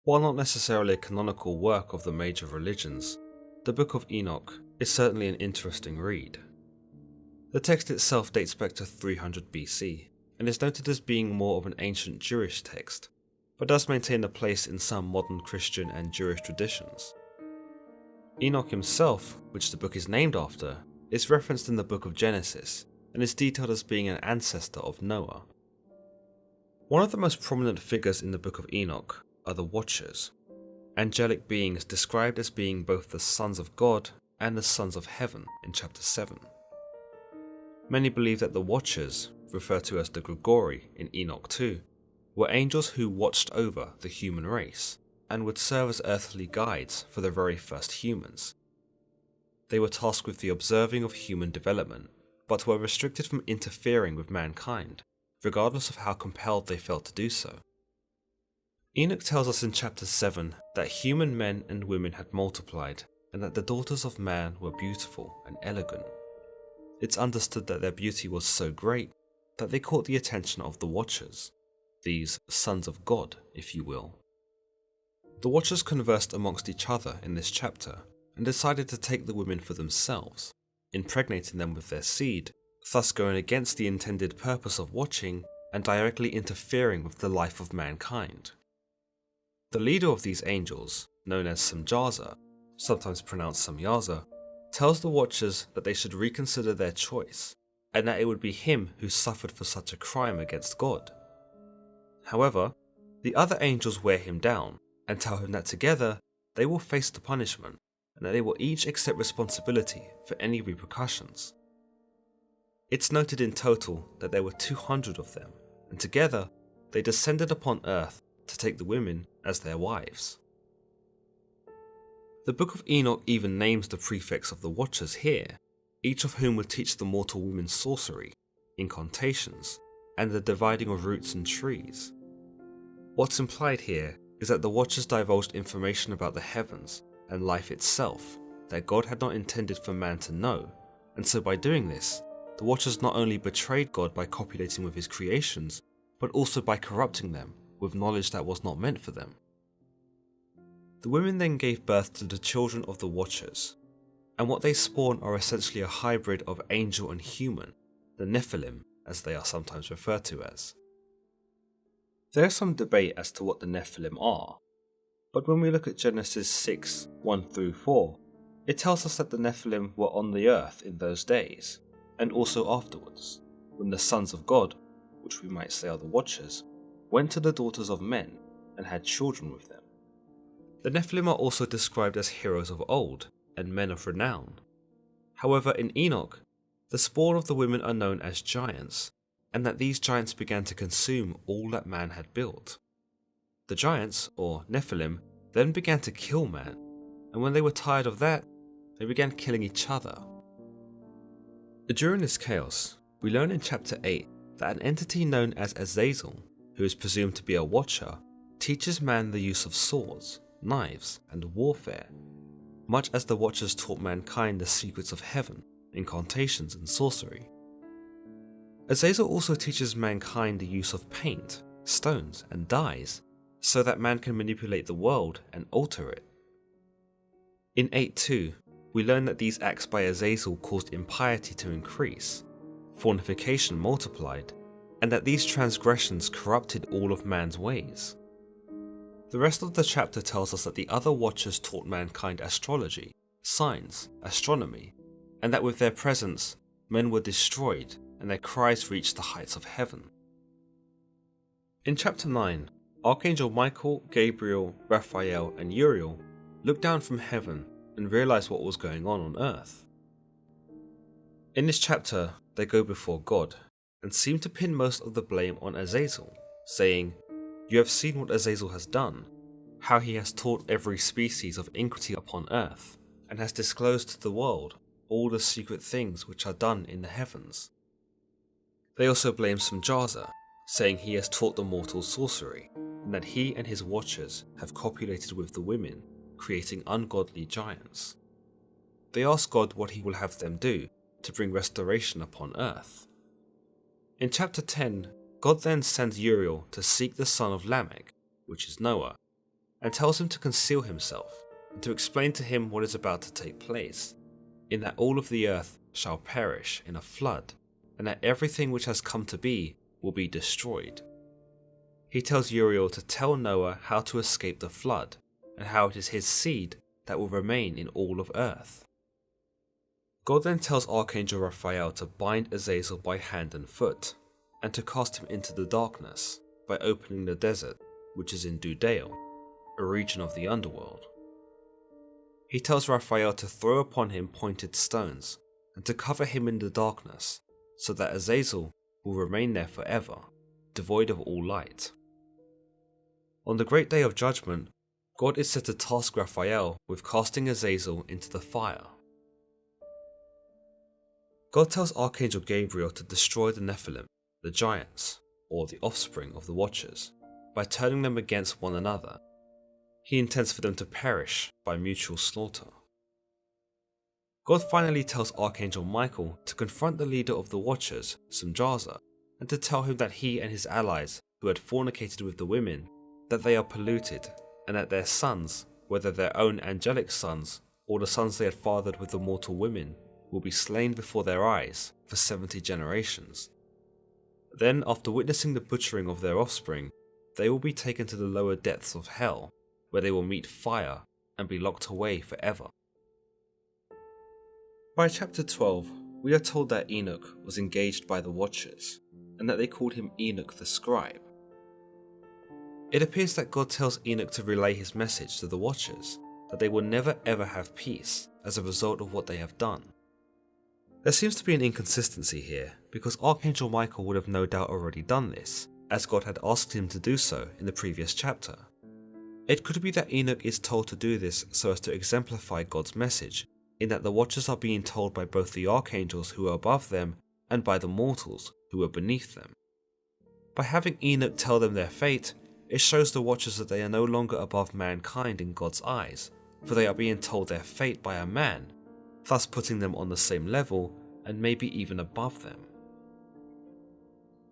While not necessarily a canonical work of the major religions, the Book of Enoch is certainly an interesting read. The text itself dates back to 300 BC and is noted as being more of an ancient Jewish text, but does maintain a place in some modern Christian and Jewish traditions. Enoch himself, which the book is named after, is referenced in the book of Genesis and is detailed as being an ancestor of Noah. One of the most prominent figures in the book of Enoch are the Watchers, angelic beings described as being both the sons of God and the sons of heaven in chapter 7. Many believe that the Watchers, referred to as the Grigori in Enoch 2, were angels who watched over the human race and would serve as earthly guides for the very first humans. They were tasked with the observing of human development, but were restricted from interfering with mankind, regardless of how compelled they felt to do so. Enoch tells us in chapter 7 that human men and women had multiplied, and that the daughters of man were beautiful and elegant. It's understood that their beauty was so great that they caught the attention of the Watchers, these sons of God, if you will. The Watchers conversed amongst each other in this chapter and decided to take the women for themselves, impregnating them with their seed, thus going against the intended purpose of watching and directly interfering with the life of mankind. The leader of these angels, known as Semjaza, sometimes pronounced Samyaza, tells the Watchers that they should reconsider their choice, and that it would be him who suffered for such a crime against God. However, the other angels wear him down and tell him that together they will face the punishment, and that they will each accept responsibility for any repercussions. It's noted in total that there were 200 of them, and together they descended upon earth to take the women as their wives. The Book of Enoch even names the prefects of the Watchers here, each of whom would teach the mortal women sorcery, incantations, and the dividing of roots and trees. What's implied here is that the Watchers divulged information about the heavens and life itself that God had not intended for man to know, and so by doing this, the Watchers not only betrayed God by copulating with his creations, but also by corrupting them with knowledge that was not meant for them. The women then gave birth to the children of the Watchers, and what they spawn are essentially a hybrid of angel and human, the Nephilim, as they are sometimes referred to as. There is some debate as to what the Nephilim are, but when we look at Genesis 6, 1-4, it tells us that the Nephilim were on the earth in those days, and also afterwards, when the sons of God, which we might say are the Watchers, went to the daughters of men and had children with them. The Nephilim are also described as heroes of old and men of renown. However, in Enoch, the spawn of the women are known as giants, and that these giants began to consume all that man had built. The giants, or Nephilim, then began to kill man, and when they were tired of that, they began killing each other. During this chaos, we learn in chapter 8 that an entity known as Azazel, who is presumed to be a watcher, teaches man the use of swords, knives, and warfare, much as the Watchers taught mankind the secrets of heaven, incantations, and sorcery. Azazel also teaches mankind the use of paint, stones, and dyes, so that man can manipulate the world and alter it. In 8.2, we learn that these acts by Azazel caused impiety to increase, fornication multiplied, and that these transgressions corrupted all of man's ways. The rest of the chapter tells us that the other Watchers taught mankind astrology, signs, astronomy, and that with their presence, men were destroyed and their cries reached the heights of heaven. In chapter 9, Archangel Michael, Gabriel, Raphael, and Uriel looked down from heaven and realized what was going on earth. In this chapter, they go before God and seem to pin most of the blame on Azazel, saying, "You have seen what Azazel has done, how he has taught every species of iniquity upon earth, and has disclosed to the world all the secret things which are done in the heavens." They also blame Semjaza, saying he has taught the mortals sorcery, and that he and his Watchers have copulated with the women, creating ungodly giants. They ask God what he will have them do to bring restoration upon earth. In chapter 10, God then sends Uriel to seek the son of Lamech, which is Noah, and tells him to conceal himself and to explain to him what is about to take place, in that all of the earth shall perish in a flood, and that everything which has come to be will be destroyed. He tells Uriel to tell Noah how to escape the flood, and how it is his seed that will remain in all of earth. God then tells Archangel Raphael to bind Azazel by hand and foot, and to cast him into the darkness by opening the desert, which is in Dudael, a region of the underworld. He tells Raphael to throw upon him pointed stones, and to cover him in the darkness, so that Azazel will remain there forever, devoid of all light. On the great day of judgment, God is said to task Raphael with casting Azazel into the fire. God tells Archangel Gabriel to destroy the Nephilim, the giants, or the offspring of the Watchers, by turning them against one another. He intends for them to perish by mutual slaughter. God finally tells Archangel Michael to confront the leader of the Watchers, Semjaza, and to tell him that he and his allies who had fornicated with the women, that they are polluted, and that their sons, whether their own angelic sons or the sons they had fathered with the mortal women, will be slain before their eyes for 70 generations. Then, after witnessing the butchering of their offspring, they will be taken to the lower depths of hell, where they will meet fire and be locked away forever. By chapter 12, we are told that Enoch was engaged by the Watchers, and that they called him Enoch the Scribe. It appears that God tells Enoch to relay his message to the Watchers, that they will never ever have peace as a result of what they have done. There seems to be an inconsistency here, because Archangel Michael would have no doubt already done this, as God had asked him to do so in the previous chapter. It could be that Enoch is told to do this so as to exemplify God's message, in that the Watchers are being told by both the archangels who are above them and by the mortals who are beneath them. By having Enoch tell them their fate, it shows the Watchers that they are no longer above mankind in God's eyes, for they are being told their fate by a man, thus putting them on the same level and maybe even above them.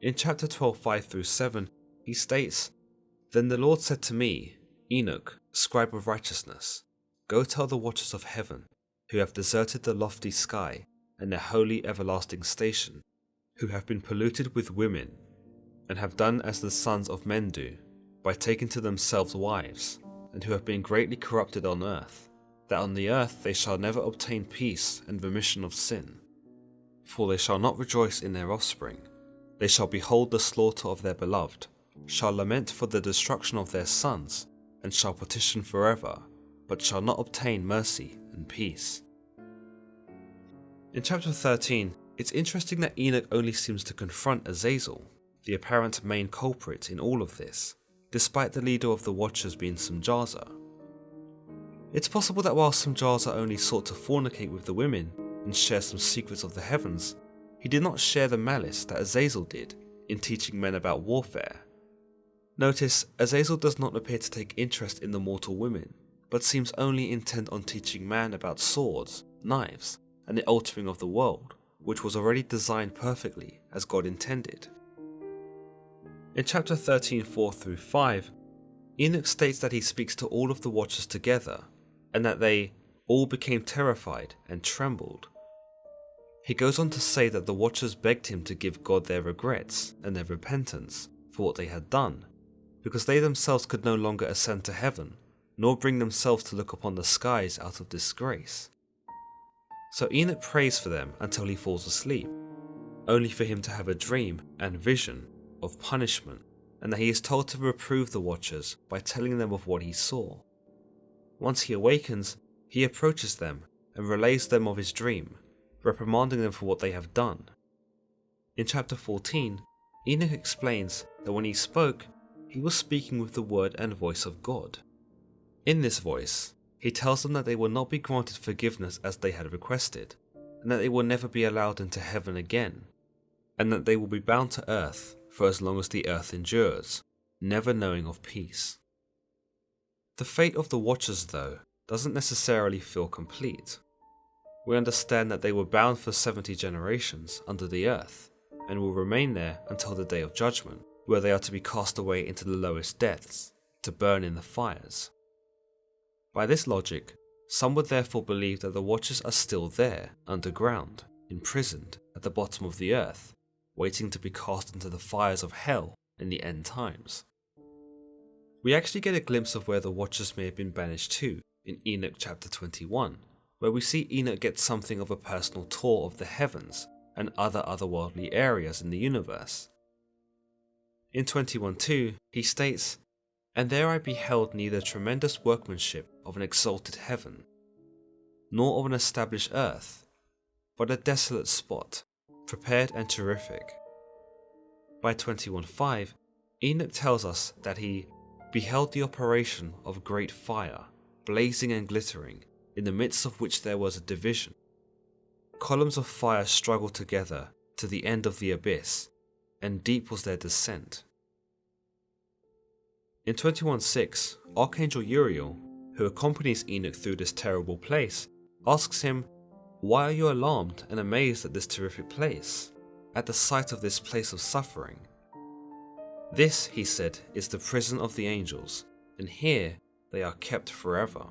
In chapter 12, 5-7, he states, "Then the Lord said to me, Enoch, scribe of righteousness, go tell the Watchers of heaven, who have deserted the lofty sky and their holy everlasting station, who have been polluted with women, and have done as the sons of men do, by taking to themselves wives, and who have been greatly corrupted on earth, that on the earth they shall never obtain peace and remission of sin. For they shall not rejoice in their offspring, they shall behold the slaughter of their beloved, shall lament for the destruction of their sons, and shall petition forever, but shall not obtain mercy and peace." In chapter 13, it's interesting that Enoch only seems to confront Azazel, the apparent main culprit in all of this, despite the leader of the Watchers being Semjaza. It's possible that while Semjaza only sought to fornicate with the women and share some secrets of the heavens, he did not share the malice that Azazel did in teaching men about warfare. Notice, Azazel does not appear to take interest in the mortal women, but seems only intent on teaching man about swords, knives, and the altering of the world, which was already designed perfectly as God intended. In chapter 13, 4-5, Enoch states that he speaks to all of the Watchers together, and that they all became terrified and trembled. He goes on to say that the Watchers begged him to give God their regrets and their repentance for what they had done, because they themselves could no longer ascend to heaven, nor bring themselves to look upon the skies out of disgrace. So Enoch prays for them until he falls asleep, only for him to have a dream and vision of punishment, and that he is told to reprove the Watchers by telling them of what he saw. Once he awakens, he approaches them and relays them of his dream, reprimanding them for what they have done. In chapter 14, Enoch explains that when he spoke, he was speaking with the word and voice of God. In this voice, he tells them that they will not be granted forgiveness as they had requested, and that they will never be allowed into heaven again, and that they will be bound to earth for as long as the earth endures, never knowing of peace. The fate of the Watchers, though, doesn't necessarily feel complete. We understand that they were bound for 70 generations under the earth, and will remain there until the day of judgment, where they are to be cast away into the lowest depths, to burn in the fires. By this logic, some would therefore believe that the Watchers are still there, underground, imprisoned at the bottom of the earth, waiting to be cast into the fires of hell in the end times. We actually get a glimpse of where the Watchers may have been banished to in Enoch chapter 21, where we see Enoch get something of a personal tour of the heavens and other otherworldly areas in the universe. In 21:2, he states, "And there I beheld neither tremendous workmanship of an exalted heaven, nor of an established earth, but a desolate spot, prepared and terrific." By 21:5, Enoch tells us that he beheld the operation of great fire, blazing and glittering, in the midst of which there was a division. Columns of fire struggled together to the end of the abyss, and deep was their descent. In 21:6, Archangel Uriel, who accompanies Enoch through this terrible place, asks him, "Why are you alarmed and amazed at this terrific place, at the sight of this place of suffering? This," he said, "is the prison of the angels, and here they are kept forever."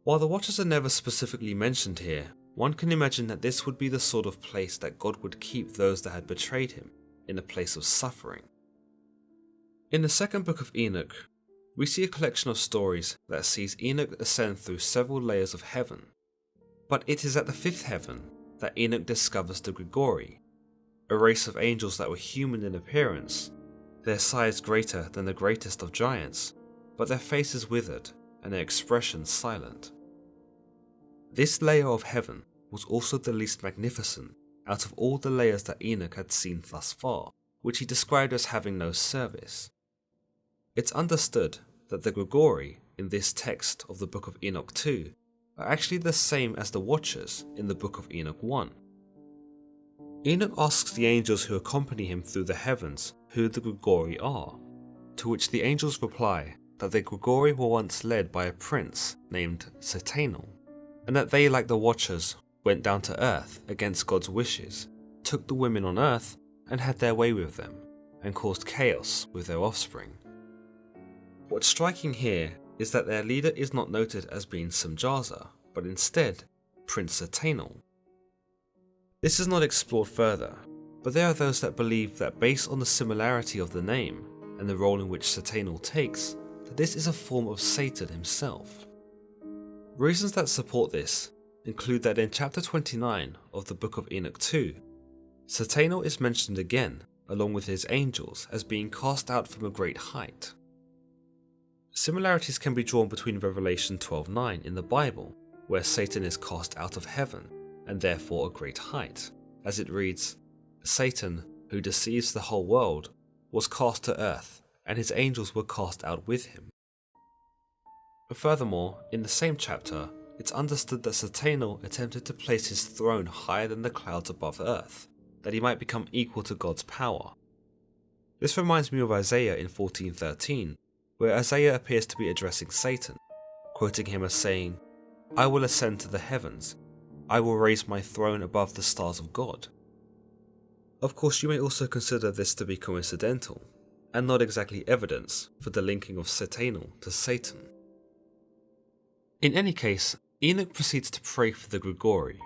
While the Watchers are never specifically mentioned here, one can imagine that this would be the sort of place that God would keep those that had betrayed him, in a place of suffering. In the second book of Enoch, we see a collection of stories that sees Enoch ascend through several layers of heaven, but it is at the fifth heaven that Enoch discovers the Grigori, a race of angels that were human in appearance, their size greater than the greatest of giants, but their faces withered and their expressions silent. This layer of heaven was also the least magnificent out of all the layers that Enoch had seen thus far, which he described as having no service. It's understood that the Grigori in this text of the Book of Enoch 2 are actually the same as the Watchers in the Book of Enoch 1. Enoch asks the angels who accompany him through the heavens who the Grigori are, to which the angels reply that the Grigori were once led by a prince named Satanel, and that they, like the Watchers, went down to earth against God's wishes, took the women on earth and had their way with them, and caused chaos with their offspring. What's striking here is that their leader is not noted as being Semjaza, but instead Prince Satanel. This is not explored further, but there are those that believe that based on the similarity of the name and the role in which Satanel takes, that this is a form of Satan himself. Reasons that support this include that in chapter 29 of the Book of Enoch 2, Satanel is mentioned again along with his angels as being cast out from a great height. Similarities can be drawn between Revelation 12:9 in the Bible, where Satan is cast out of heaven and therefore a great height, as it reads, "Satan, who deceives the whole world, was cast to earth, and his angels were cast out with him." Furthermore, in the same chapter, it's understood that Satanel attempted to place his throne higher than the clouds above earth, that he might become equal to God's power. This reminds me of Isaiah in 14:13, where Isaiah appears to be addressing Satan, quoting him as saying, "I will ascend to the heavens, I will raise my throne above the stars of God." Of course, you may also consider this to be coincidental, and not exactly evidence for the linking of Satanel to Satan. In any case, Enoch proceeds to pray for the Grigori,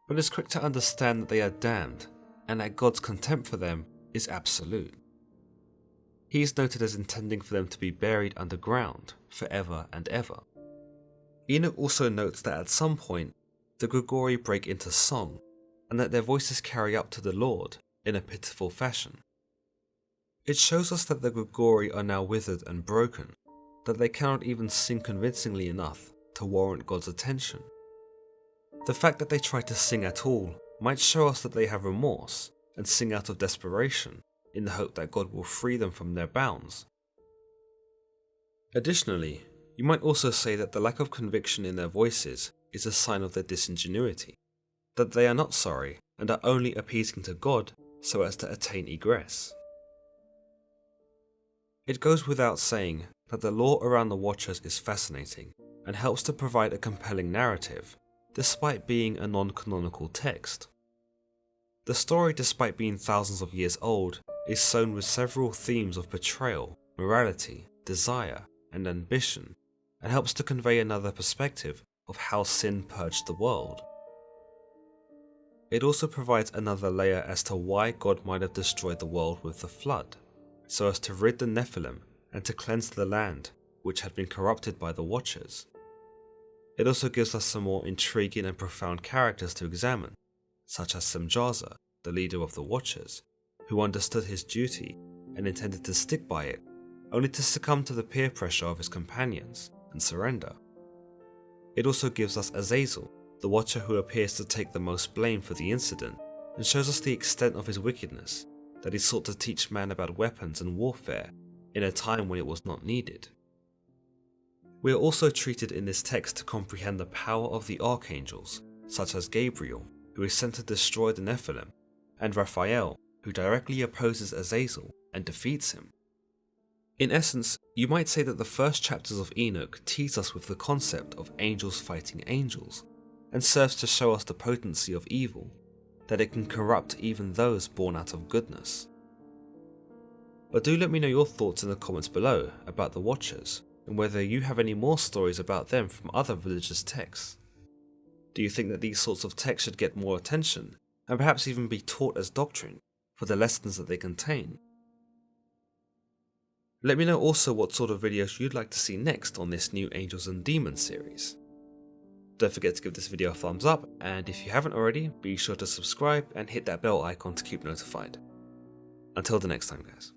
but is quick to understand that they are damned, and that God's contempt for them is absolute. He is noted as intending for them to be buried underground forever and ever. Enoch also notes that at some point, the Grigori break into song, and that their voices carry up to the Lord in a pitiful fashion. It shows us that the Grigori are now withered and broken, that they cannot even sing convincingly enough to warrant God's attention. The fact that they try to sing at all might show us that they have remorse and sing out of desperation in the hope that God will free them from their bounds. Additionally, you might also say that the lack of conviction in their voices is a sign of their disingenuity, that they are not sorry and are only appeasing to God so as to attain egress. It goes without saying that the lore around the Watchers is fascinating and helps to provide a compelling narrative, despite being a non-canonical text. The story, despite being thousands of years old, is sown with several themes of betrayal, morality, desire, and ambition, and helps to convey another perspective of how sin purged the world. It also provides another layer as to why God might have destroyed the world with the flood, so as to rid the Nephilim and to cleanse the land, which had been corrupted by the Watchers. It also gives us some more intriguing and profound characters to examine, such as Semjaza, the leader of the Watchers, who understood his duty and intended to stick by it, only to succumb to the peer pressure of his companions and surrender. It also gives us Azazel, the Watcher who appears to take the most blame for the incident, and shows us the extent of his wickedness, that he sought to teach man about weapons and warfare in a time when it was not needed. We are also treated in this text to comprehend the power of the archangels, such as Gabriel, who is sent to destroy the Nephilim, and Raphael, who directly opposes Azazel and defeats him. In essence, you might say that the first chapters of Enoch tease us with the concept of angels fighting angels, and serves to show us the potency of evil, that it can corrupt even those born out of goodness. But do let me know your thoughts in the comments below about the Watchers, and whether you have any more stories about them from other religious texts. Do you think that these sorts of texts should get more attention, and perhaps even be taught as doctrine, for the lessons that they contain? Let me know also what sort of videos you'd like to see next on this new Angels and Demons series. Don't forget to give this video a thumbs up, and if you haven't already, be sure to subscribe and hit that bell icon to keep notified. Until the next time, guys.